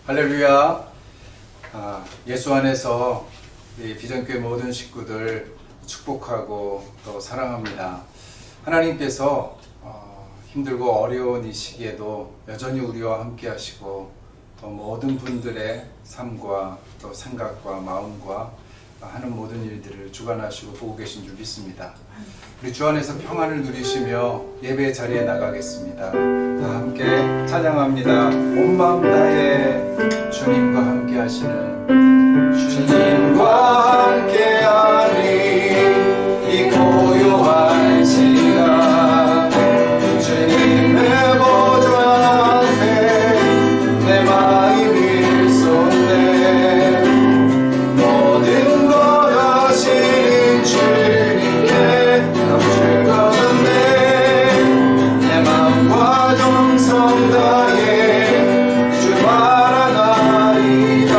할렐루야. 예수 안에서 이 비전교회 모든 식구들 축복하고 또 사랑합니다. 하나님께서 힘들고 어려운 이 시기에도 여전히 우리와 함께 하시고 또 모든 분들의 삶과 또 생각과 마음과 하는 모든 일들을 주관하시고 보고 계신 줄 믿습니다. 우리 주 안에서 평안을 누리시며 예배 자리에 나가겠습니다. 다 함께 찬양합니다. 온 마음 다해 주님과 함께 하시는 주님과 함께하니 이 고요한 시간 주님의 보좌 앞에 내 마음이 일손대 모든 것 하신 주님께 넘칠 것없네 내 마음과 정성 다해 주 바라나이다.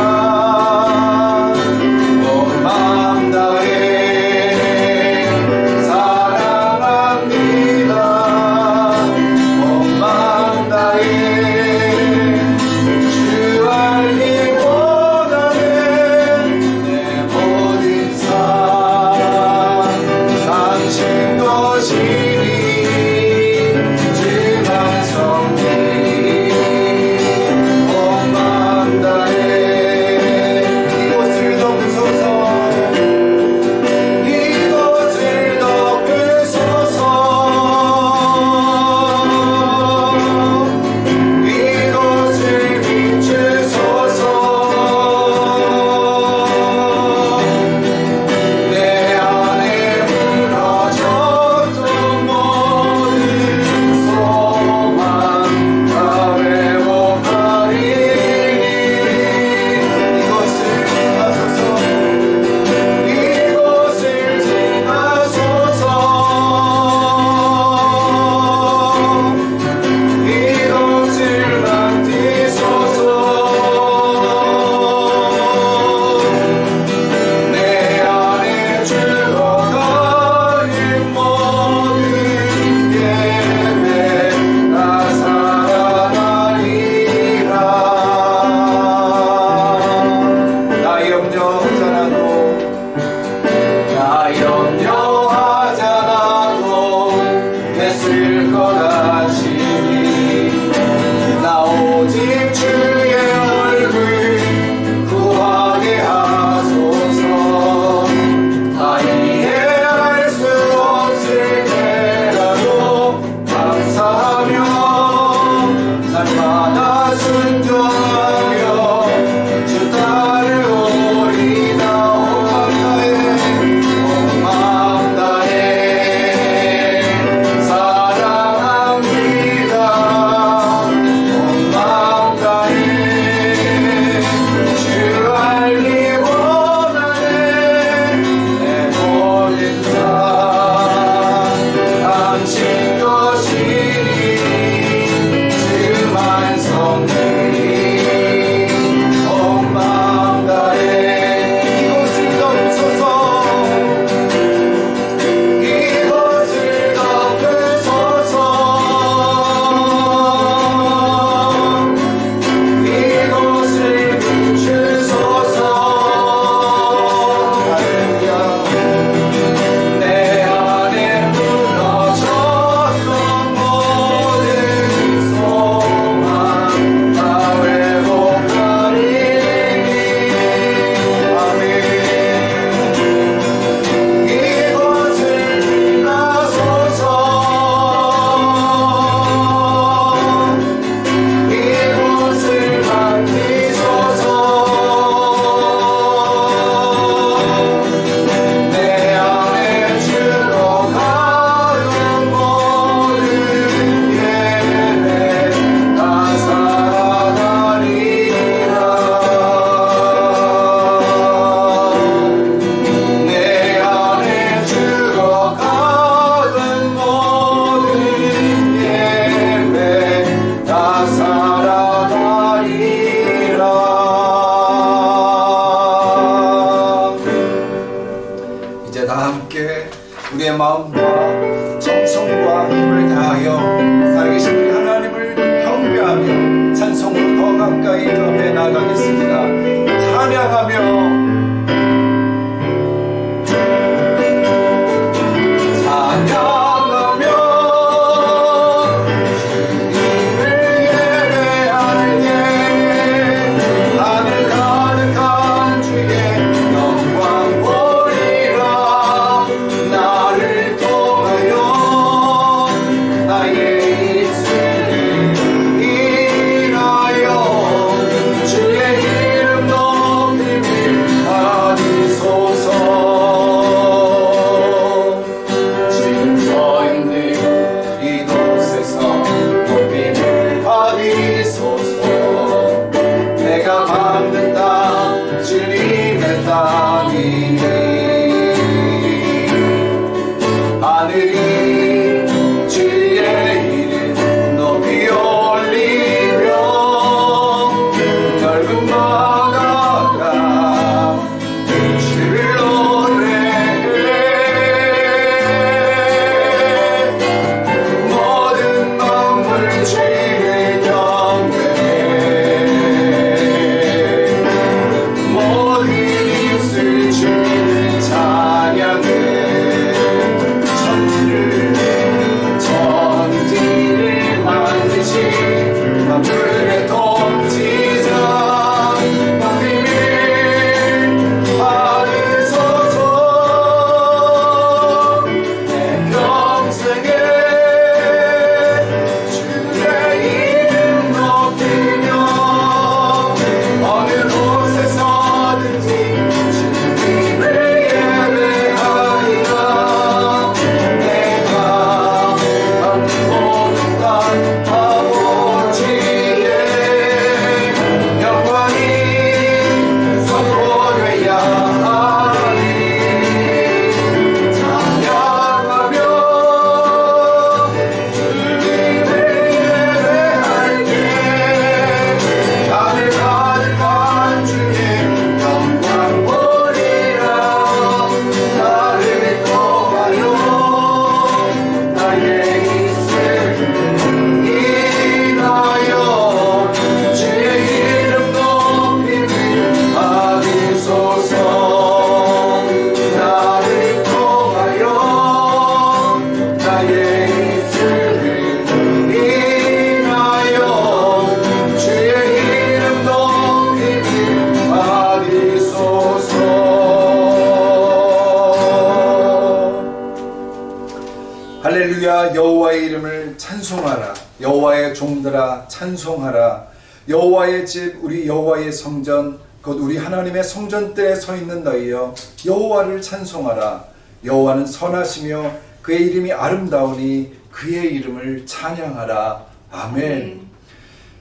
종들아 찬송하라. 여호와의 집 우리 여호와의 성전 곧 우리 하나님의 성전대에 서 있는 너희여 여호와를 찬송하라. 여호와는 선하시며 그의 이름이 아름다우니 그의 이름을 찬양하라. 아멘.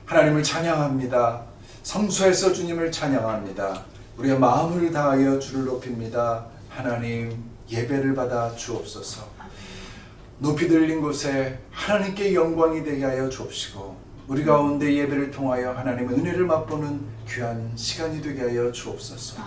하나님을 찬양합니다. 성소에서 주님을 찬양합니다. 우리의 마음을 다하여 주를 높입니다. 하나님 예배를 받아 주옵소서. 높이 들린 곳에 하나님께 영광이 되게 하여 주옵시고 우리 가운데 예배를 통하여 하나님의 은혜를 맛보는 귀한 시간이 되게 하여 주옵소서.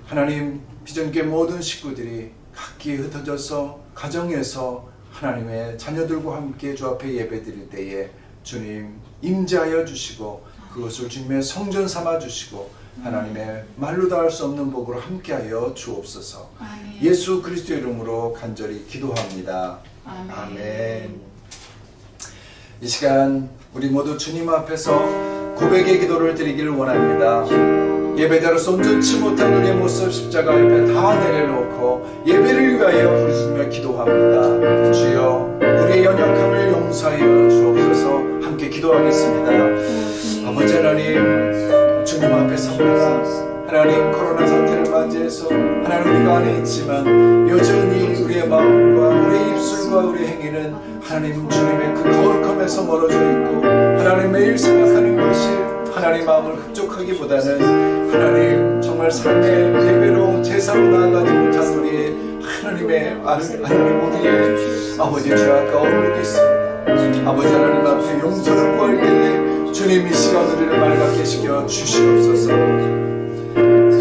하나님 비전교회 모든 식구들이 각기 흩어져서 가정에서 하나님의 자녀들과 함께 주 앞에 예배 드릴 때에 주님 임재하여 주시고 그것을 주님의 성전 삼아 주시고 하나님의 말로 다 할 수 없는 복으로 함께하여 주옵소서. 아멘. 예수 그리스도의 이름으로 간절히 기도합니다. 아멘. 아멘. 이 시간 우리 모두 주님 앞에서 고백의 기도를 드리기를 원합니다. 예배자로서 온전치 못한 우리의 모습 십자가 옆에 다 내려놓고 예배를 위하여 부르짖으며 기도합니다. 주여 우리의 연약함을 용서하여 주옵소서. 함께 기도하겠습니다. 아버지 하나님 주님 앞에 섭니다. 하나님 코로나 사태를 맞이해서 하나님 우리가 안에 있지만 여전히 우리의 마음과 우리의 입술과 우리의 행위는 하나님 주님의 그 거룩함에서 멀어져 있고 하나님 매일 생각하는 것이 하나님 마음을 흡족하기보다는 하나님 정말 삶의 예배로 제사로 나아가지 못한 우리의 하나님의 우리의 아버지 주 아까움을 느꼈습니다. 아버지 하나님 앞에 용서를 구할 때에 주님 이 시간 우리를 맑게 시켜 주시옵소서.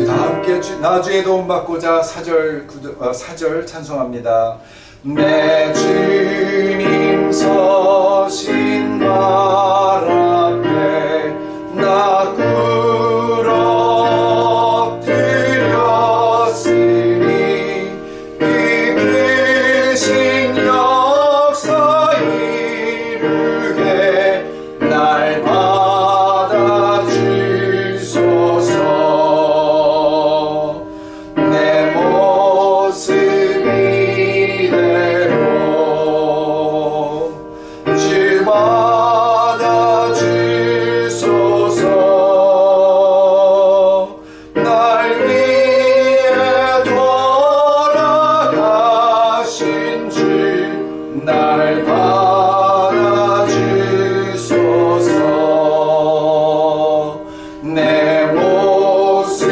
다 함께 나주의 도움 받고자 4절 찬송합니다. 내 주님 서신 발 앞에 나 엎드렸으니 그 크신 역사 이루게 날 받아주소서. 내 모습 이대로 주 받아주소서. 날 위해 돌아가신 주 날 받아주소서. 내 모습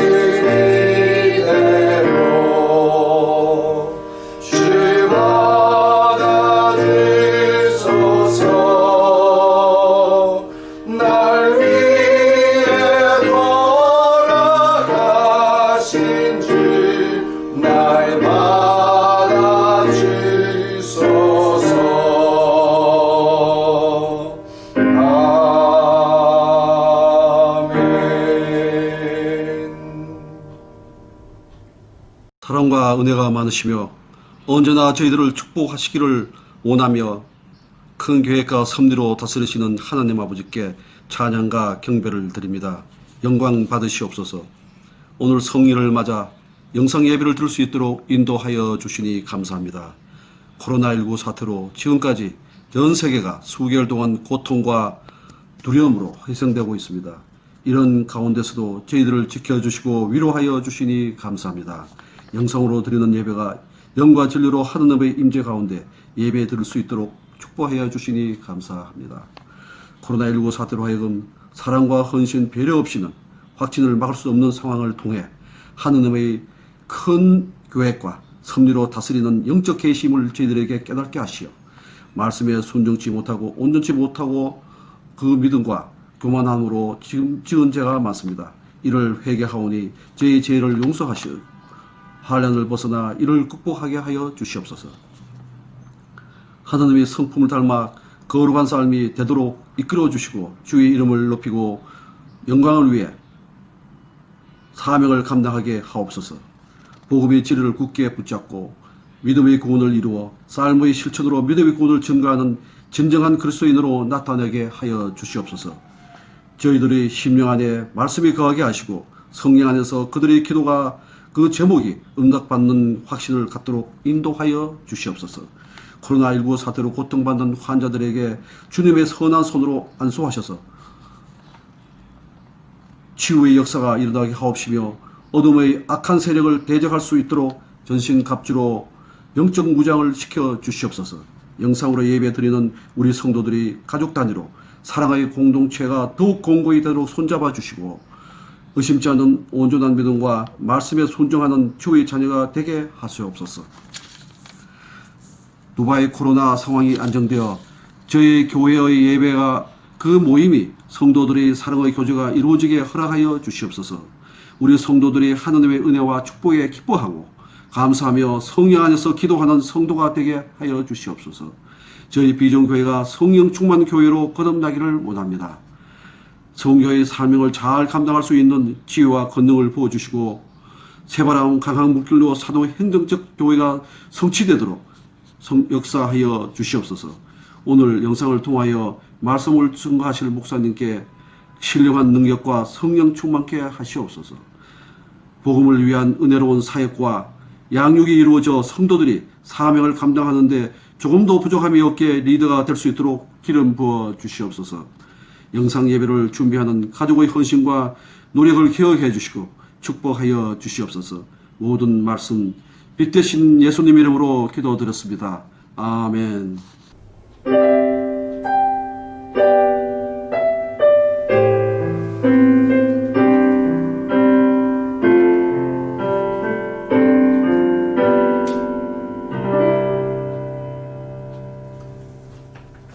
이대로 주 받아주소서. 날 위해 돌아가신 주 날 받아주소서. 아멘. 사랑과 은혜가 많으시며 언제나 저희들을 축복하시기를 원하며 큰 계획과 섭리로 다스리시는 하나님 아버지께 찬양과 경배를 드립니다. 영광 받으시옵소서. 오늘 성일을 맞아 영상 예배를 들을 수 있도록 인도하여 주시니 감사합니다. 코로나19 사태로 지금까지 전 세계가 수개월 동안 고통과 두려움으로 희생되고 있습니다. 이런 가운데서도 저희들을 지켜주시고 위로하여 주시니 감사합니다. 영상으로 드리는 예배가 영과 진리로 하느님의 임재 가운데 예배 드릴 수 있도록 축복하여 주시니 감사합니다. 코로나19 사태로 하여금 사랑과 헌신, 배려 없이는 확진을 막을 수 없는 상황을 통해 하느님의 큰 계획과 섭리로 다스리는 영적 계심을 저희들에게 깨닫게 하시어 말씀에 순종치 못하고 온전치 못하고 그 믿음과 교만함으로 지금 지은 죄가 많습니다. 이를 회개하오니 저희 죄를 용서하시어 환난을 벗어나 이를 극복하게 하여 주시옵소서. 하나님의 성품을 닮아 거룩한 삶이 되도록 이끌어 주시고 주의 이름을 높이고 영광을 위해 사명을 감당하게 하옵소서. 복음의 진리를 굳게 붙잡고 믿음의 구원을 이루어 삶의 실천으로 믿음의 구원을 증거하는 진정한 그리스도인으로 나타나게 하여 주시옵소서. 저희들의 심령 안에 말씀이 거하게 하시고 성령 안에서 그들의 기도가 그 제목이 응답받는 확신을 갖도록 인도하여 주시옵소서. 코로나19 사태로 고통받는 환자들에게 주님의 선한 손으로 안수하셔서 치유의 역사가 일어나게 하옵시며 어둠의 악한 세력을 대적할 수 있도록 전신갑주로 영적 무장을 시켜 주시옵소서. 영상으로 예배 드리는 우리 성도들이 가족 단위로 사랑의 공동체가 더욱 공고히 되도록 손잡아 주시고 의심치 않는 온전한 믿음과 말씀에 순종하는 주의 자녀가 되게 하시옵소서. 두바이 코로나 상황이 안정되어 저희 교회의 예배가 그 모임이 성도들의 사랑의 교제가 이루어지게 허락하여 주시옵소서. 우리 성도들이 하나님의 은혜와 축복에 기뻐하고 감사하며 성령 안에서 기도하는 성도가 되게 하여 주시옵소서. 저희 비전교회가 성령 충만 교회로 거듭나기를 원합니다. 성교회의 사명을 잘 감당할 수 있는 지혜와 권능을 부어주시고 새바람 강한 물길로 사도 행정적 교회가 성취되도록 역사하여 주시옵소서. 오늘 영상을 통하여 말씀을 증거하실 목사님께 신령한 능력과 성령 충만케 하시옵소서. 복음을 위한 은혜로운 사역과 양육이 이루어져 성도들이 사명을 감당하는데 조금도 부족함이 없게 리더가 될 수 있도록 기름 부어 주시옵소서. 영상 예배를 준비하는 가족의 헌신과 노력을 기억해 주시고 축복하여 주시옵소서. 모든 말씀 빛 되신 예수님 이름으로 기도드렸습니다. 아멘.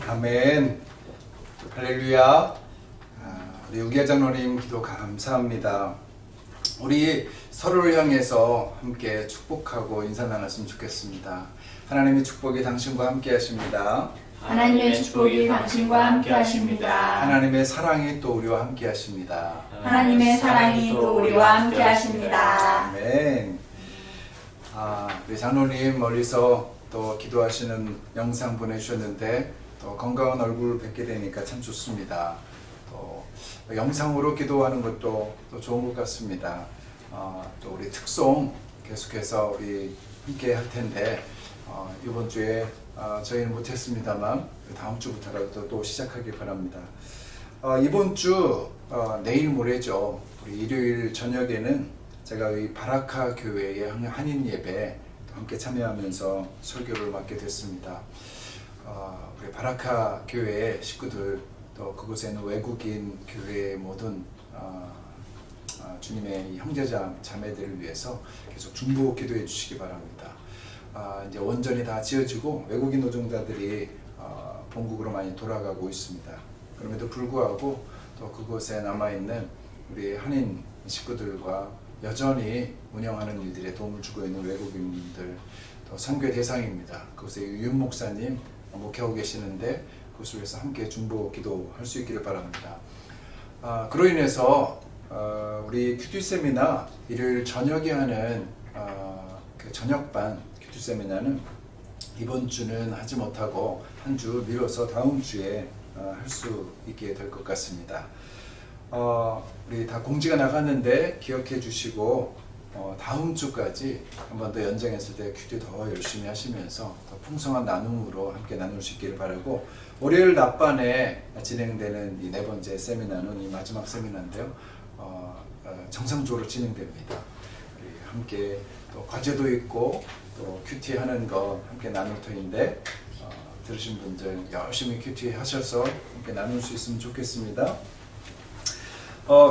아멘. 할렐루야. 우리 유기아 장로님 기도 감사합니다. 우리 서로를 향해서 함께 축복하고 인사 나눴으면 좋겠습니다. 하나님의 축복이 당신과 함께 하십니다. 하나님의 축복이 당신과 함께 하십니다. 하나님의 사랑이 또 우리와 함께 하십니다. 하나님의 사랑이 또 우리와 함께 하십니다. 아멘. 우리 장로님 멀리서 또 기도하시는 영상 보내주셨는데 또 건강한 얼굴 뵙게 되니까 참 좋습니다. 또 영상으로 기도하는 것도 또 좋은 것 같습니다. 또 우리 특송 계속해서 우리 함께 할 텐데 이번 주에 저희는 못했습니다만 다음 주부터라도 또 시작하길 바랍니다. 이번 주 내일 모레죠. 우리 일요일 저녁에는 제가 이 바라카 교회의 한인 예배 함께 참여하면서 설교를 맡게 됐습니다. 우리 바라카 교회의 식구들 또 그곳에 있는 외국인 교회의 모든 주님의 형제자 자매들을 위해서 계속 중보 기도해 주시기 바랍니다. 이제 원전이 다 지어지고 외국인 노동자들이 본국으로 많이 돌아가고 있습니다. 그럼에도 불구하고 또 그곳에 남아있는 우리 한인 식구들과 여전히 운영하는 일들에 도움을 주고 있는 외국인들 또 선교의 대상입니다. 그곳에 윤 목사님 목회하고 계시는데 그것을 위해서 함께 중보 기도할 수 있기를 바랍니다. 그로 인해서 우리 큐티 세미나 일요일 저녁에 하는 그 저녁반 큐티 세미나는 이번 주는 하지 못하고 한 주 미뤄서 다음 주에 할 수 있게 될 것 같습니다. 우리 다 공지가 나갔는데 기억해 주시고 다음 주까지 한 번 더 연장했을 때 큐티 더 열심히 하시면서 더 풍성한 나눔으로 함께 나눌 수 있기를 바라고 월요일 낮반에 진행되는 이 네 번째 세미나는 이 마지막 세미나인데요. 정상적으로 진행됩니다. 우리 함께 또 과제도 있고 또 큐티 하는 거 함께 나눌 터인데 들으신 분들 열심히 큐티 하셔서 함께 나눌 수 있으면 좋겠습니다.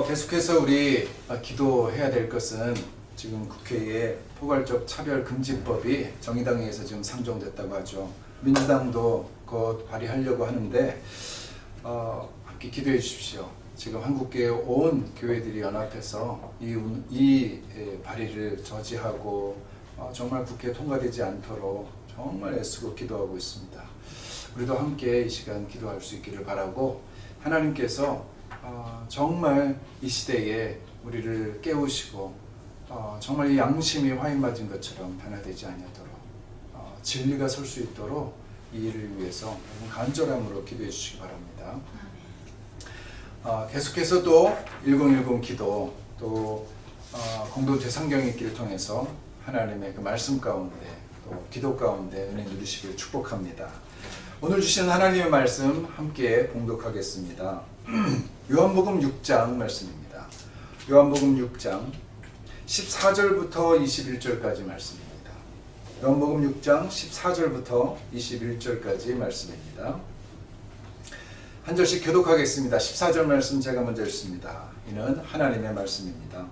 계속해서 우리 기도해야 될 것은 지금 국회에 포괄적 차별금지법이 정의당에 의해서 지금 상정됐다고 하죠. 민주당도 곧 발의하려고 하는데 함께 기도해 주십시오. 지금 한국교회 온 교회들이 연합해서 이 발의를 저지하고 정말 국회에 통과되지 않도록 정말 애쓰고 기도하고 있습니다. 우리도 함께 이 시간 기도할 수 있기를 바라고 하나님께서 정말 이 시대에 우리를 깨우시고 정말 이 양심이 화인 맞은 것처럼 변화되지 아니하도록 진리가 설 수 있도록 이 일을 위해서 간절함으로 기도해 주시기 바랍니다. 계속해서 또 1010 기도 또 공동체 성경 읽기를 통해서 하나님의 그 말씀 가운데 또 기도 가운데 은혜 누리시길 축복합니다. 오늘 주신 하나님의 말씀 함께 공독하겠습니다. 요한복음 6장 말씀입니다. 요한복음 6장 14절부터 21절까지 말씀입니다. 요한복음 6장 14절부터 21절까지 말씀입니다. 한 절씩 교독하겠습니다. 14절 말씀 제가 먼저 읽습니다. 이는 하나님의 말씀입니다.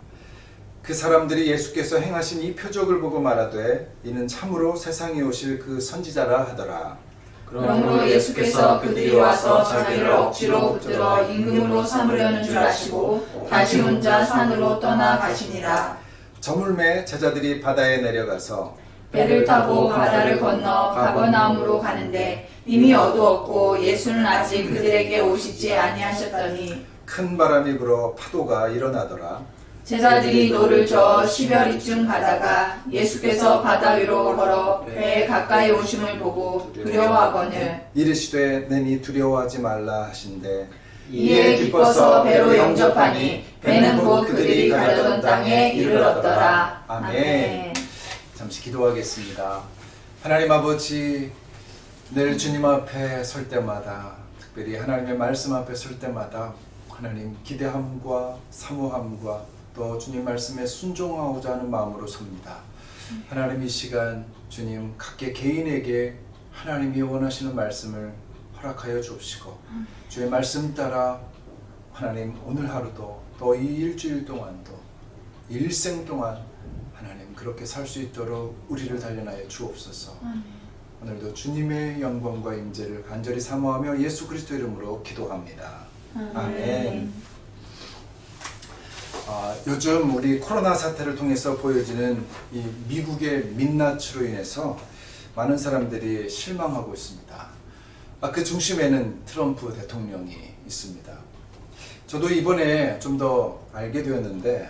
그 사람들이 예수께서 행하신 이 표적을 보고 말하되 이는 참으로 세상에 오실 그 선지자라 하더라. 그러므로 예수께서 그들이 와서 자기를 억지로 붙들어 임금으로 삼으려는 줄 아시고 다시 혼자 산으로 떠나가시니라. 저물매 제자들이 바다에 내려가서 배를 타고 바다를 건너 가버나움으로 가는데 이미 어두웠고 예수는 아직 그들에게 오시지 아니하셨더니 큰 바람이 불어 파도가 일어나더라. 제자들이 노를 저어 시별이쯤 가다가 예수께서 바다 위로 걸어 배에 가까이 오심을 보고 두려워하거늘 이르시되 내니 두려워하지 말라 하신대 이에 기뻐서 배로 영접하니 배는 곧 그들이 가려던 땅에 이르렀더라. 아멘. 잠시 기도하겠습니다. 하나님 아버지, 늘 주님 앞에 설 때마다, 특별히 하나님의 말씀 앞에 설 때마다 하나님 기대함과 사모함과 또 주님 말씀에 순종하고자 하는 마음으로 섭니다. 하나님 이 시간 주님 각계 개인에게 하나님이 원하시는 말씀을 허락하여 주옵시고 주의 말씀 따라 하나님 오늘 하루도 또 이 일주일 동안도 일생 동안 하나님 그렇게 살 수 있도록 우리를 단련하여 주옵소서. 오늘도 주님의 영광과 임재를 간절히 사모하며 예수 그리스도 이름으로 기도합니다. 아멘. 요즘 우리 코로나 사태를 통해서 보여지는 이 미국의 민낯으로 인해서 많은 사람들이 실망하고 있습니다. 그 중심에는 트럼프 대통령이 있습니다. 저도 이번에 좀 더 알게 되었는데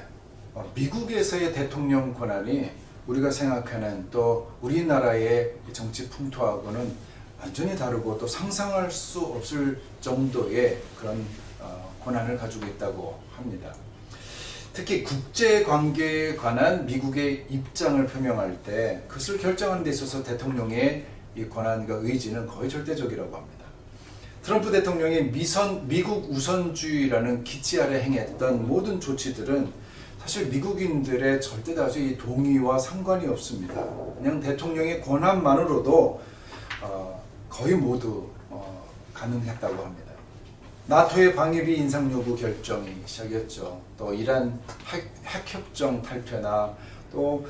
미국에서의 대통령 권한이 우리가 생각하는 또 우리나라의 정치 풍토하고는 완전히 다르고 또 상상할 수 없을 정도의 그런 권한을 가지고 있다고 합니다. 특히 국제관계에 관한 미국의 입장을 표명할 때 그것을 결정하는 데 있어서 대통령의 이 권한과 의지는 거의 절대적이라고 합니다. 트럼프 대통령이 미국 우선주의라는 기치 아래 행했던 모든 조치들은 사실 미국인들의 절대 다수의 동의와 상관이 없습니다. 그냥 대통령의 권한만으로도 거의 모두 가능했다고 합니다. 나토의 방위비 인상 요구 결정이 시작이었죠. 또 이란 핵협정 탈퇴나 또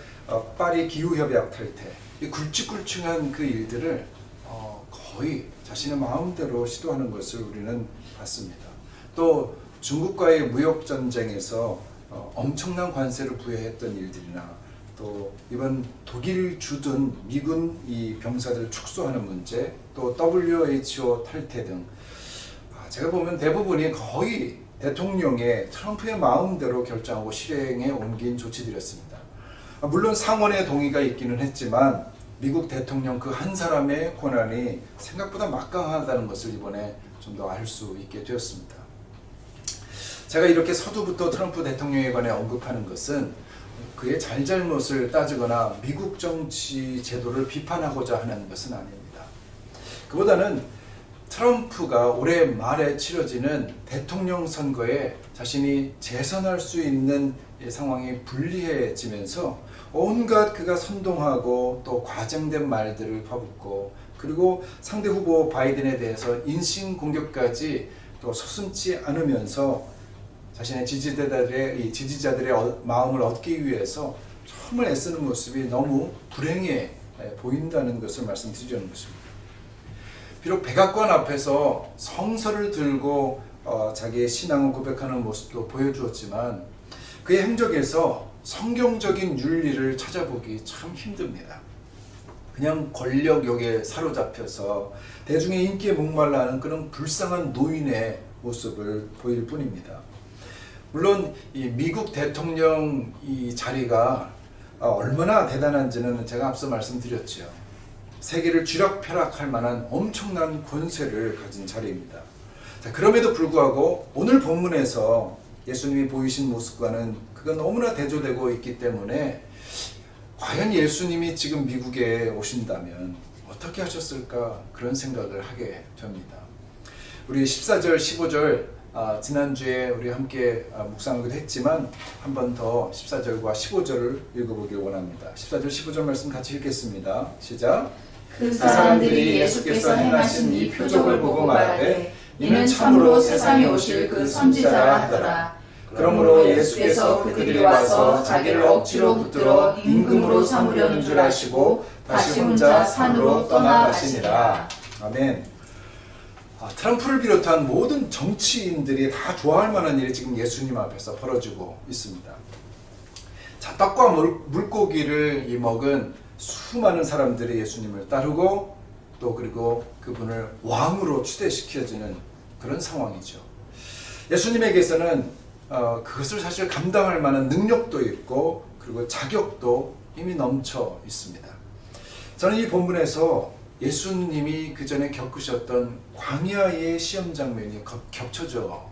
파리 기후협약 탈퇴, 이 굵직굵직한 그 일들을 거의 자신의 마음대로 시도하는 것을 우리는 봤습니다. 또 중국과의 무역 전쟁에서 엄청난 관세를 부여했던 일들이나 또 이번 독일 주둔 미군 이 병사들을 축소하는 문제, 또 WHO 탈퇴 등 제가 보면 대부분이 거의 대통령의 트럼프의 마음대로 결정하고 실행에 옮긴 조치들이었습니다. 물론 상원의 동의가 있기는 했지만 미국 대통령 그 한 사람의 권한이 생각보다 막강하다는 것을 이번에 좀 더 알 수 있게 되었습니다. 제가 이렇게 서두부터 트럼프 대통령에 관해 언급하는 것은 그의 잘잘못을 따지거나 미국 정치 제도를 비판하고자 하는 것은 아닙니다. 그보다는 트럼프가 올해 말에 치러지는 대통령 선거에 자신이 재선할 수 있는 상황이 불리해지면서 온갖 그가 선동하고 또 과장된 말들을 퍼붓고 그리고 상대 후보 바이든에 대해서 인신공격까지 또 서슴지 않으면서 자신의 지지자들의 마음을 얻기 위해서 정말 애쓰는 모습이 너무 불행해 보인다는 것을 말씀드리려는 것입니다. 비록 백악관 앞에서 성서를 들고 자기의 신앙을 고백하는 모습도 보여주었지만 그의 행적에서 성경적인 윤리를 찾아보기 참 힘듭니다. 그냥 권력욕에 사로잡혀서 대중의 인기에 목말라 하는 그런 불쌍한 노인의 모습을 보일 뿐입니다. 물론 이 미국 대통령 이 자리가 얼마나 대단한지는 제가 앞서 말씀드렸죠. 세계를 쥐락펴락할 만한 엄청난 권세를 가진 자리입니다. 자, 그럼에도 불구하고 오늘 본문에서 예수님이 보이신 모습과는 그가 너무나 대조되고 있기 때문에 과연 예수님이 지금 미국에 오신다면 어떻게 하셨을까 그런 생각을 하게 됩니다. 우리 14절 15절 지난주에 우리 함께 묵상하기도 했지만 한 번 더 14절과 15절을 읽어보길 원합니다. 14절 15절 말씀 같이 읽겠습니다. 시작. 그 사람들이 예수께서 행하신 이 표적을 보고 말하되 이는 참으로 세상에 오실 그 선지자라 하더라. 그러므로 예수께서 그들이 와서 자기를 억지로 붙들어 임금으로 삼으려는 줄 아시고 다시 혼자 산으로 떠나가시니라. 아멘. 트럼프를 비롯한 모든 정치인들이 다 좋아할 만한 일이 지금 예수님 앞에서 벌어지고 있습니다. 자, 떡과 물고기를 먹은 수많은 사람들이 예수님을 따르고 또 그리고 그분을 왕으로 추대시켜지는 그런 상황이죠. 예수님에게서는 그것을 사실 감당할 만한 능력도 있고 그리고 자격도 이미 넘쳐 있습니다. 저는 이 본문에서 예수님이 그 전에 겪으셨던 광야의 시험 장면이 겹쳐져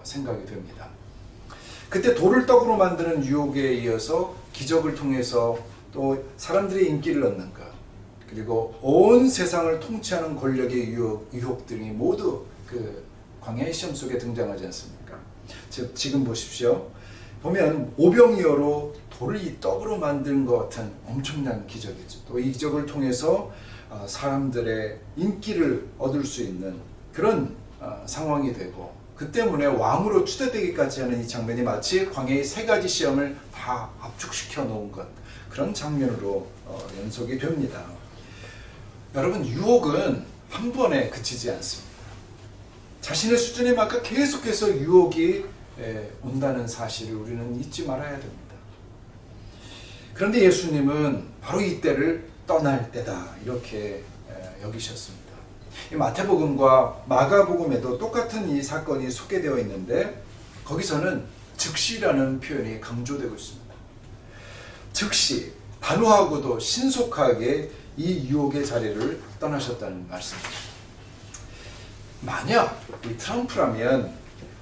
생각이 됩니다. 그때 돌을 떡으로 만드는 유혹에 이어서 기적을 통해서 또 사람들의 인기를 얻는 것, 그리고 온 세상을 통치하는 권력의 유혹들이 모두 그 광야의 시험 속에 등장하지 않습니까? 지금 보십시오. 보면 오병이어로 돌을 이 떡으로 만든 것 같은 엄청난 기적이죠. 또 이 기적을 통해서 사람들의 인기를 얻을 수 있는 그런 상황이 되고 그 때문에 왕으로 추대되기까지 하는 이 장면이 마치 광야의 세 가지 시험을 다 압축시켜 놓은 것, 그런 장면으로 연속이 됩니다. 여러분, 유혹은 한 번에 그치지 않습니다. 자신의 수준에 맞게 계속해서 유혹이 온다는 사실을 우리는 잊지 말아야 됩니다. 그런데 예수님은 바로 이때를 떠날 때다 이렇게 여기셨습니다. 이 마태복음과 마가복음에도 똑같은 이 사건이 소개되어 있는데 거기서는 즉시라는 표현이 강조되고 있습니다. 즉시, 단호하고도 신속하게 이 유혹의 자리를 떠나셨다는 말씀입니다. 만약 이 트럼프라면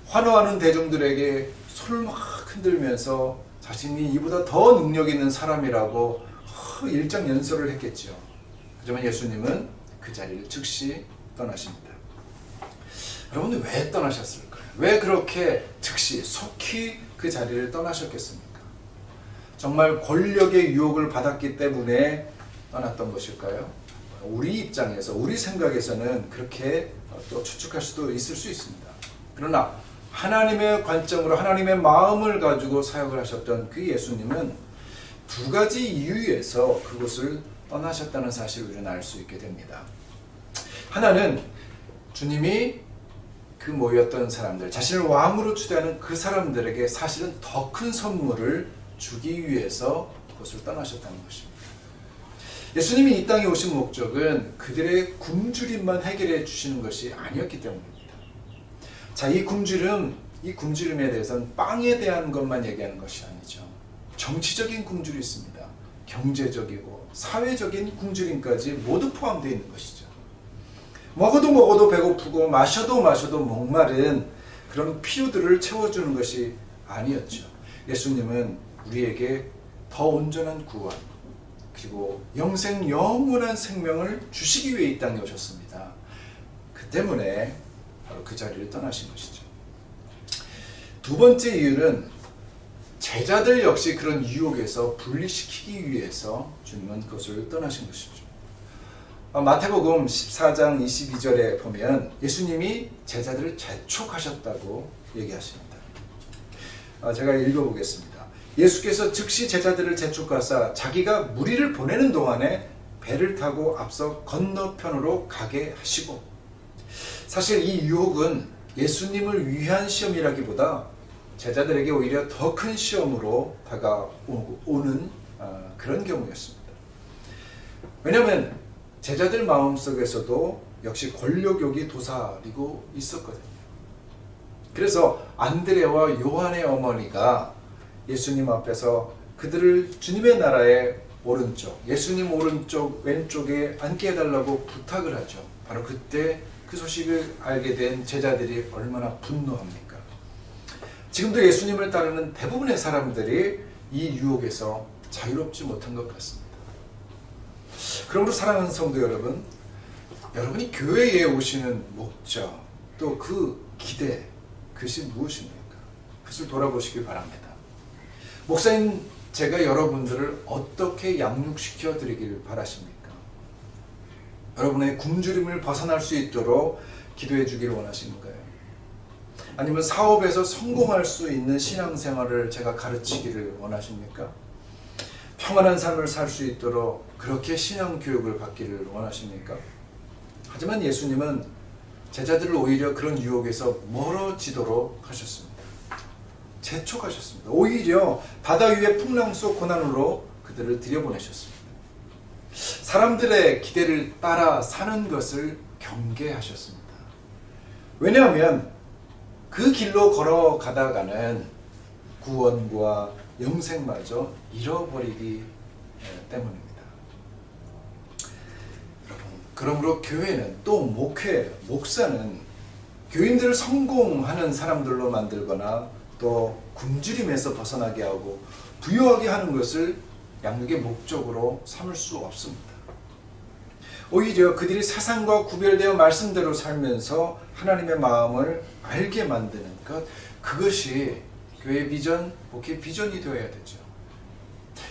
환호하는 대중들에게 손을 막 흔들면서 자신이 이보다 더 능력 있는 사람이라고 일장 연설을 했겠죠. 하지만 예수님은 그 자리를 즉시 떠나십니다. 여러분, 왜 떠나셨을까요? 왜 그렇게 즉시 속히 그 자리를 떠나셨겠습니까? 정말 권력의 유혹을 받았기 때문에 떠났던 것일까요? 우리 입장에서, 우리 생각에서는 그렇게 또 추측할 수도 있을 수 있습니다. 그러나 하나님의 관점으로 하나님의 마음을 가지고 사역을 하셨던 그 예수님은 두 가지 이유에서 그곳을 떠나셨다는 사실을 우리는 알 수 있게 됩니다. 하나는 주님이 그 모였던 사람들, 자신을 왕으로 추대하는 그 사람들에게 사실은 더 큰 선물을 주기 위해서 그것을 떠나셨다는 것입니다. 예수님이 이 땅에 오신 목적은 그들의 굶주림만 해결해 주시는 것이 아니었기 때문입니다. 자, 이 굶주림에 대해서는 빵에 대한 것만 얘기하는 것이 아니죠. 정치적인 굶주림이 있습니다. 경제적이고 사회적인 굶주림까지 모두 포함되어 있는 것이죠. 먹어도 배고프고 마셔도 목마른 그런 필요들을 채워주는 것이 아니었죠. 예수님은 우리에게 더 온전한 구원, 그리고 영원한 생명을 주시기 위해 이 땅에 오셨습니다. 그 때문에 바로 그 자리를 떠나신 것이죠. 두 번째 이유는 제자들 역시 그런 유혹에서 분리시키기 위해서 주님은 그것을 떠나신 것이죠. 마태복음 14장 22절에 보면 예수님이 제자들을 재촉하셨다고 얘기하십니다. 제가 읽어보겠습니다. 예수께서 즉시 제자들을 재촉하사 자기가 무리를 보내는 동안에 배를 타고 앞서 건너편으로 가게 하시고, 사실 이 유혹은 예수님을 위한 시험이라기보다 제자들에게 오히려 더 큰 시험으로 다가오는 그런 경우였습니다. 왜냐하면 제자들 마음속에서도 역시 권력욕이 도사리고 있었거든요. 그래서 안드레와 요한의 어머니가 예수님 앞에서 그들을 주님의 나라의 오른쪽, 예수님 오른쪽 왼쪽에 앉게 해달라고 부탁을 하죠. 바로 그때 그 소식을 알게 된 제자들이 얼마나 분노합니까? 지금도 예수님을 따르는 대부분의 사람들이 이 유혹에서 자유롭지 못한 것 같습니다. 그러므로 사랑하는 성도 여러분, 여러분이 교회에 오시는 목적, 또 그 기대, 그것이 무엇입니까? 그것을 돌아보시길 바랍니다. 목사님, 제가 여러분들을 어떻게 양육시켜 드리길 바라십니까? 여러분의 굶주림을 벗어날 수 있도록 기도해 주길 원하시는가요? 아니면 사업에서 성공할 수 있는 신앙생활을 제가 가르치기를 원하십니까? 평안한 삶을 살 수 있도록 그렇게 신앙교육을 받기를 원하십니까? 하지만 예수님은 제자들을 오히려 그런 유혹에서 멀어지도록 하셨습니다. 재촉하셨습니다. 오히려 바다 위의 풍랑 속 고난으로 그들을 들여보내셨습니다. 사람들의 기대를 따라 사는 것을 경계하셨습니다. 왜냐하면 그 길로 걸어가다가는 구원과 영생마저 잃어버리기 때문입니다. 여러분, 그러므로 교회는 또 목사는 교인들을 성공하는 사람들로 만들거나 또 굶주림에서 벗어나게 하고 부유하게 하는 것을 양육의 목적으로 삼을 수 없습니다. 오히려 그들이 세상과 구별되어 말씀대로 살면서 하나님의 마음을 알게 만드는 것, 그것이 교회 비전, 목회 비전이 되어야 되죠.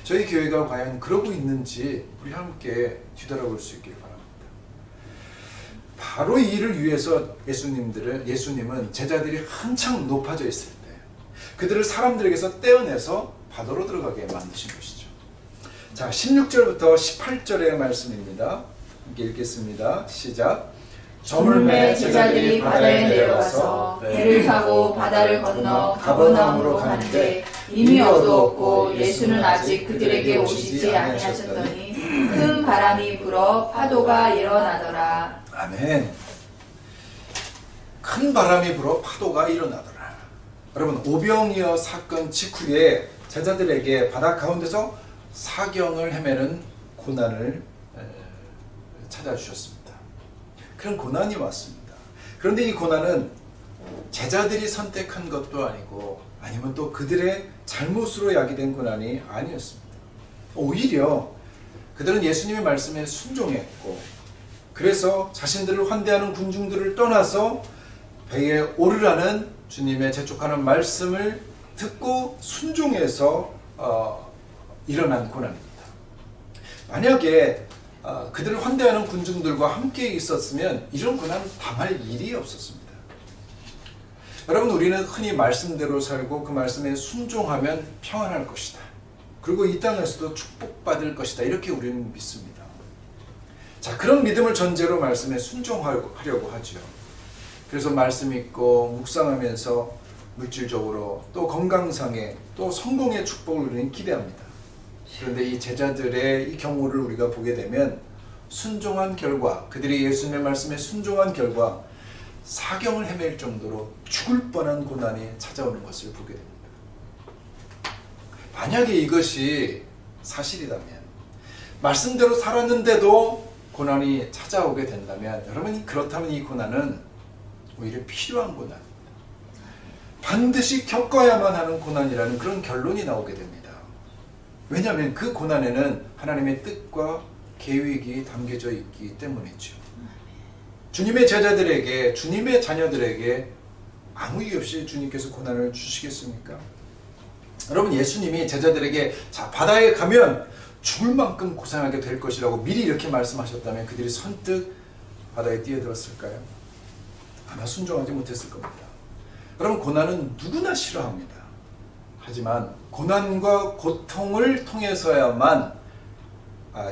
저희 교회가 과연 그러고 있는지 우리 함께 뒤돌아볼 수 있길 바랍니다. 바로 이 일을 위해서 예수님은 제자들이 한창 높아져 있을 때 그들을 사람들에게서 떼어내서 바다로 들어가게 만드신 것이죠. 자, 16절부터 18절의 말씀입니다. 함께 읽겠습니다. 시작. 저물매 제자들이 바다에 내려가서 배를 타고 바다를 건너 가버나움으로 가는데 이미 어두웠고 예수는 아직 그들에게 오시지 아니하셨더니 큰 바람이 불어 파도가 일어나더라. 아멘. 큰 바람이 불어 파도가 일어나더라. 여러분, 오병이어 사건 직후에 제자들에게 바다 가운데서 사경을 헤매는 고난을 찾아주셨습니다. 그런 고난이 왔습니다. 그런데 이 고난은 제자들이 선택한 것도 아니고 아니면 또 그들의 잘못으로 야기된 고난이 아니었습니다. 오히려 그들은 예수님의 말씀에 순종했고 그래서 자신들을 환대하는 군중들을 떠나서 배에 오르라는 주님의 재촉하는 말씀을 듣고 순종해서 일어난 고난입니다. 만약에 그들을 환대하는 군중들과 함께 있었으면 이런 고난을 당할 일이 없었습니다. 여러분, 우리는 흔히 말씀대로 살고 그 말씀에 순종하면 평안할 것이다. 그리고 이 땅에서도 축복받을 것이다. 이렇게 우리는 믿습니다. 자, 그런 믿음을 전제로 말씀에 순종하려고 하죠. 그래서 말씀 읽고 묵상하면서 물질적으로 또 건강상에 또 성공의 축복을 우리는 기대합니다. 그런데 이 제자들의 이 경우를 우리가 보게 되면 순종한 결과, 그들이 예수님의 말씀에 순종한 결과 사경을 헤맬 정도로 죽을 뻔한 고난이 찾아오는 것을 보게 됩니다. 만약에 이것이 사실이라면, 말씀대로 살았는데도 고난이 찾아오게 된다면, 여러분이 그렇다면 이 고난은 오히려 필요한 고난입니다. 반드시 겪어야만 하는 고난이라는 그런 결론이 나오게 됩니다. 왜냐하면 그 고난에는 하나님의 뜻과 계획이 담겨져 있기 때문이죠. 주님의 제자들에게, 주님의 자녀들에게 아무 이유 없이 주님께서 고난을 주시겠습니까? 여러분, 예수님이 제자들에게 자, 바다에 가면 죽을 만큼 고생하게 될 것이라고 미리 이렇게 말씀하셨다면 그들이 선뜻 바다에 뛰어들었을까요? 아마 순종하지 못했을 겁니다. 여러분, 고난은 누구나 싫어합니다. 하지만 고난과 고통을 통해서야만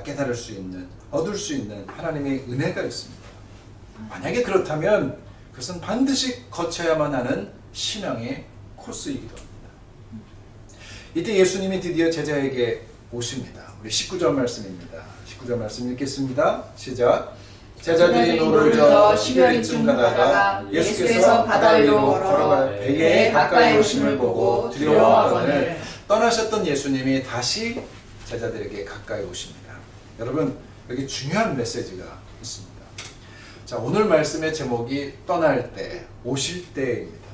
깨달을 수 있는, 얻을 수 있는 하나님의 은혜가 있습니다. 만약에 그렇다면 그것은 반드시 거쳐야만 하는 신앙의 코스이기도 합니다. 이때 예수님이 드디어 제자에게 오십니다. 우리 19절 말씀입니다. 19절 말씀 읽겠습니다. 시작. 제자들이 노를 저 10여리쯤 가다가 예수께서 바다 위로 걸어가 배에 가까이 오심을 보고 두려워하거늘 떠나셨던 예수님이 다시 제자들에게 가까이 오십니다. 여러분, 여기 중요한 메시지가 있습니다. 자, 오늘 말씀의 제목이 떠날 때, 오실 때입니다.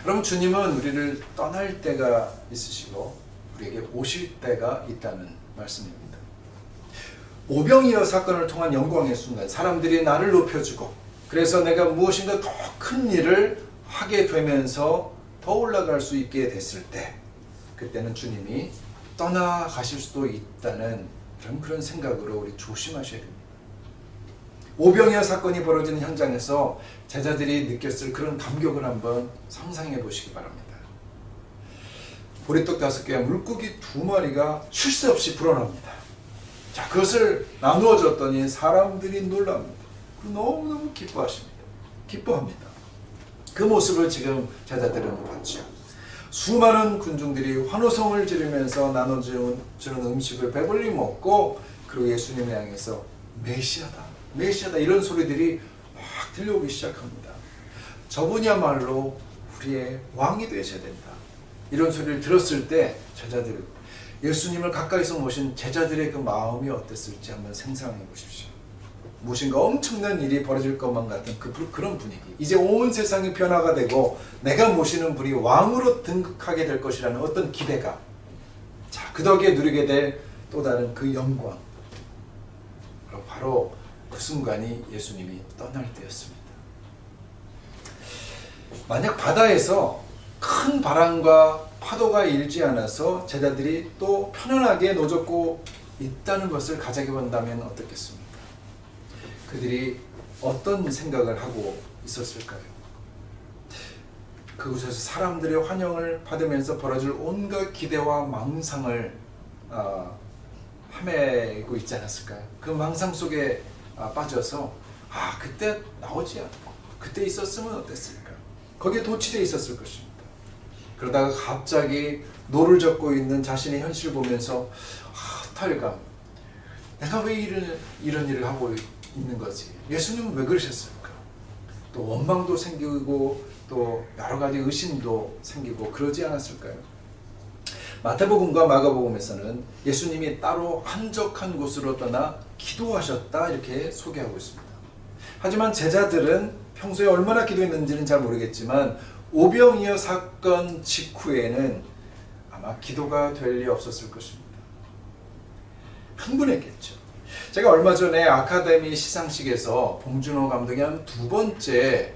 여러분, 주님은 우리를 떠날 때가 있으시고 우리에게 오실 때가 있다는 말씀입니다. 오병이어 사건을 통한 영광의 순간, 사람들이 나를 높여주고 그래서 내가 무엇인가 더 큰 일을 하게 되면서 더 올라갈 수 있게 됐을 때, 그때는 주님이 떠나가실 수도 있다는 그런 생각으로 우리 조심하셔야 됩니다. 오병이어 사건이 벌어지는 현장에서 제자들이 느꼈을 그런 감격을 한번 상상해 보시기 바랍니다. 보리떡 5개와 물고기 2마리가 쉴 새 없이 불어납니다. 자, 그것을 나누어 줬더니 사람들이 놀랍니다. 너무너무 기뻐합니다. 그 모습을 지금 제자들은 봤죠. 수많은 군중들이 환호성을 지르면서 나눠주는 음식을 배불리 먹고, 그리고 예수님을 향해서 메시아다, 메시아다 이런 소리들이 막 들려오기 시작합니다. 저분이야말로 우리의 왕이 되셔야 된다. 이런 소리를 들었을 때 제자들, 예수님을 가까이서 모신 제자들의 그 마음이 어땠을지 한번 상상해 보십시오. 무엇인가 엄청난 일이 벌어질 것만 같은 그런 분위기. 이제 온 세상이 변화가 되고 내가 모시는 분이 왕으로 등극하게 될 것이라는 어떤 기대감. 자, 그 덕에 누리게 될 또 다른 그 영광. 바로 그 순간이 예수님이 떠날 때였습니다. 만약 바다에서 큰 바람과 파도가 일지 않아서 제자들이 또 편안하게 노젓고 있다는 것을 가정해 본다면 어떻겠습니까? 그들이 어떤 생각을 하고 있었을까요? 그곳에서 사람들의 환영을 받으면서 벌어질 온갖 기대와 망상을 헤매고 있지 않았을까요? 그 망상 속에 빠져서 그때 나오지 않고 그때 있었으면 어땠을까? 거기에 도취되어 있었을 것입니다. 그러다가 갑자기 노를 젓고 있는 자신의 현실을 보면서 탈감, 내가 왜 이런 일을 하고 있는 거지? 예수님은 왜 그러셨을까? 또 원망도 생기고 또 여러 가지 의심도 생기고 그러지 않았을까요? 마태복음과 마가복음에서는 예수님이 따로 한적한 곳으로 떠나 기도하셨다 이렇게 소개하고 있습니다. 하지만 제자들은 평소에 얼마나 기도했는지는 잘 모르겠지만 오병이어 사건 직후에는 아마 기도가 될 리 없었을 것입니다. 흥분했겠죠. 제가 얼마 전에 아카데미 시상식에서 봉준호 감독이 한 2번째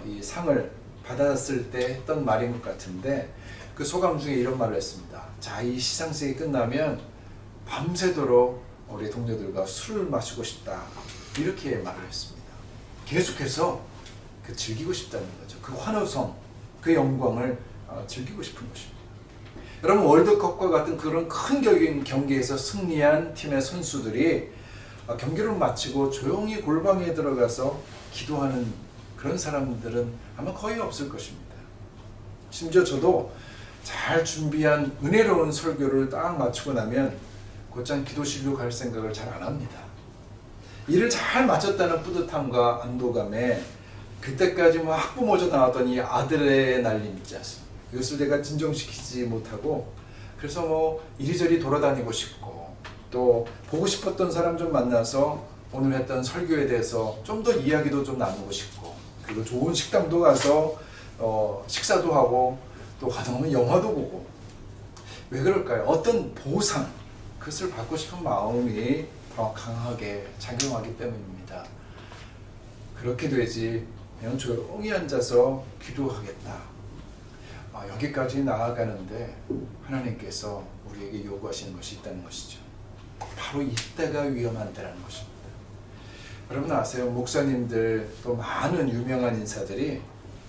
이 상을 받았을 때 했던 말인 것 같은데, 그 소감 중에 이런 말을 했습니다. 자, 이 시상식이 끝나면 밤새도록 우리 동료들과 술을 마시고 싶다, 이렇게 말을 했습니다. 계속해서 즐기고 싶다는 거죠. 그 환호성, 그 영광을 즐기고 싶은 것입니다. 여러분, 월드컵과 같은 그런 큰 경기에서 승리한 팀의 선수들이 경기를 마치고 조용히 골방에 들어가서 기도하는 그런 사람들은 아마 거의 없을 것입니다. 심지어 저도 잘 준비한 은혜로운 설교를 딱 마치고 나면 곧장 기도실로 갈 생각을 잘 안 합니다. 일을 잘 마쳤다는 뿌듯함과 안도감에 그때까지 막 학부모져 나왔더니 아들의 날림 있지 않습니까? 이것을 내가 진정시키지 못하고, 그래서 이리저리 돌아다니고 싶고, 또 보고 싶었던 사람 좀 만나서 오늘 했던 설교에 대해서 좀 더 이야기도 좀 나누고 싶고, 그리고 좋은 식당도 가서 식사도 하고, 또 가능하면 영화도 보고. 왜 그럴까요? 어떤 보상, 그것을 받고 싶은 마음이 더 강하게 작용하기 때문입니다. 그렇게 되지 그냥 조용히 앉아서 기도하겠다, 여기까지 나아가는데 하나님께서 우리에게 요구하시는 것이 있다는 것이죠. 바로 이때가 위험한 때라는 것입니다. 여러분 아세요? 목사님들 또 많은 유명한 인사들이